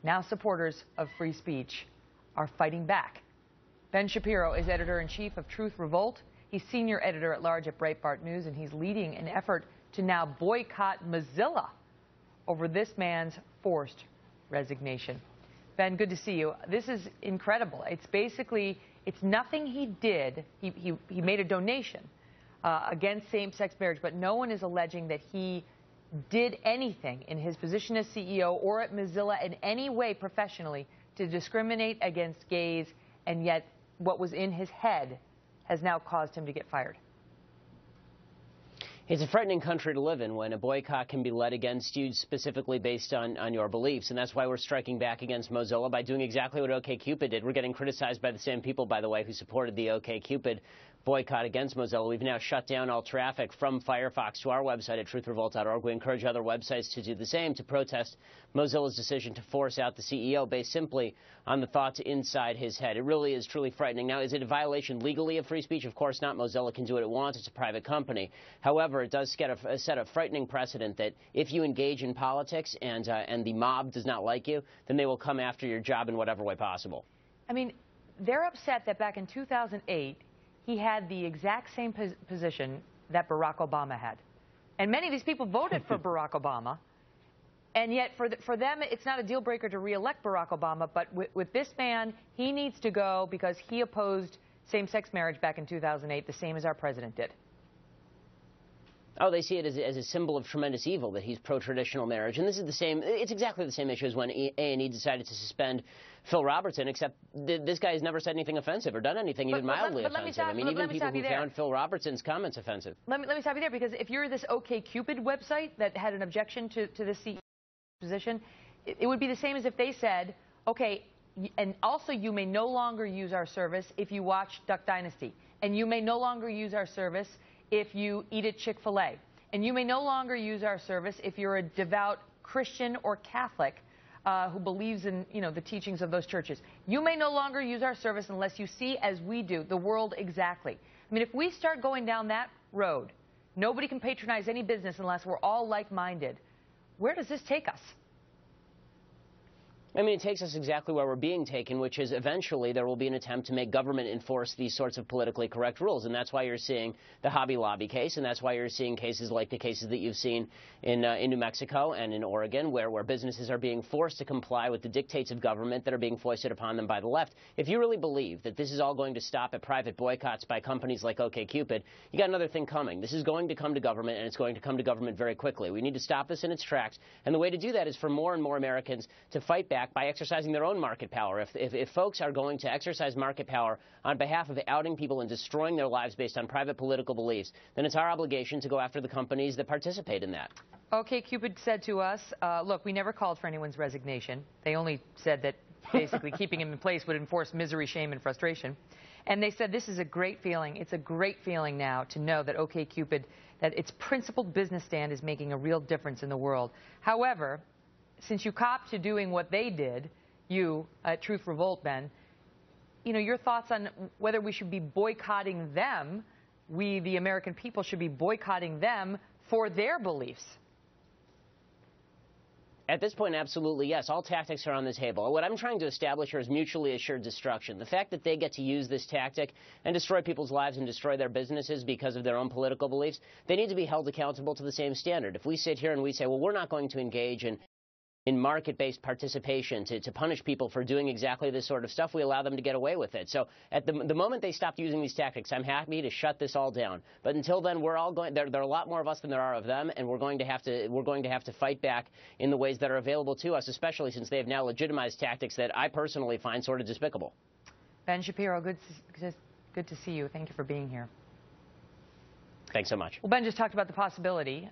Now supporters of free speech are fighting back. Ben Shapiro is editor-in-chief of TruthRevolt. He's senior editor-at-large at Breitbart News, and he's leading an effort to now boycott Mozilla over this man's forced resignation. Ben, good to see you. This is incredible. It's nothing he did. He made a donation against same-sex marriage, but no one is alleging that he did anything in his position as CEO or at Mozilla in any way professionally to discriminate against gays, and yet what was in his head has now caused him to get fired. It's a frightening country to live in when a boycott can be led against you specifically based on your beliefs. And that's why we're striking back against Mozilla by doing exactly what OkCupid did. We're getting criticized by the same people, by the way, who supported the OkCupid boycott against Mozilla. We've now shut down all traffic from Firefox to our website at truthrevolt.org. We encourage other websites to do the same, to protest Mozilla's decision to force out the CEO based simply on the thoughts inside his head. It really is truly frightening. Now, is it a violation legally of free speech? Of course not. Mozilla can do what it wants. It's a private company. However, it does set a frightening precedent that if you engage in politics and the mob does not like you, then they will come after your job in whatever way possible. I mean, they're upset that back in 2008, he had the exact same position that Barack Obama had. And many of these people voted for Barack Obama. And yet for them, it's not a deal breaker to re-elect Barack Obama. But with this man, he needs to go because he opposed same-sex marriage back in 2008, the same as our president did. Oh, they see it as a symbol of tremendous evil, that he's pro-traditional marriage. And this is the same, it's exactly the same issue as when A&E decided to suspend Phil Robertson, except this guy has never said anything offensive or done anything even mildly offensive. I mean, even people who found Phil Robertson's comments offensive. Let me stop you there, because if you're this OkCupid website that had an objection to this CEO position, it would be the same as if they said, okay, and also you may no longer use our service if you watch Duck Dynasty, and you may no longer use our service if you eat at Chick-fil-A, and you may no longer use our service if you're a devout Christian or Catholic who believes in, the teachings of those churches. You may no longer use our service unless you see, as we do, the world exactly. I mean, if we start going down that road, nobody can patronize any business unless we're all like-minded. Where does this take us? I mean, it takes us exactly where we're being taken, which is eventually there will be an attempt to make government enforce these sorts of politically correct rules. And that's why you're seeing the Hobby Lobby case, and that's why you're seeing cases like the cases that you've seen in New Mexico and in Oregon, where businesses are being forced to comply with the dictates of government that are being foisted upon them by the left. If you really believe that this is all going to stop at private boycotts by companies like OkCupid, you got another thing coming. This is going to come to government, and it's going to come to government very quickly. We need to stop this in its tracks, and the way to do that is for more and more Americans to fight back by exercising their own market power. If folks are going to exercise market power on behalf of outing people and destroying their lives based on private political beliefs, then it's our obligation to go after the companies that participate in that. OkCupid said to us, look, we never called for anyone's resignation. They only said that basically keeping him in place would enforce misery, shame, and frustration. And they said this is a great feeling. It's a great feeling now to know that OkCupid, that its principled business stand is making a real difference in the world. However, since you copped to doing what they did, you at TruthRevolt, Ben, your thoughts on whether we should be boycotting them, we, the American people, should be boycotting them for their beliefs. At this point, absolutely, yes. All tactics are on the table. What I'm trying to establish here is mutually assured destruction. The fact that they get to use this tactic and destroy people's lives and destroy their businesses because of their own political beliefs, they need to be held accountable to the same standard. If we sit here and we say, well, we're not going to engage in market-based participation to punish people for doing exactly this sort of stuff, we allow them to get away with it. So at the moment they stopped using these tactics, I'm happy to shut this all down. But until then, we're all going. There are a lot more of us than there are of them, and we're going to have to fight back in the ways that are available to us, especially since they have now legitimized tactics that I personally find sort of despicable. Ben Shapiro, good to see you. Thank you for being here. Thanks so much. Well, Ben just talked about the possibility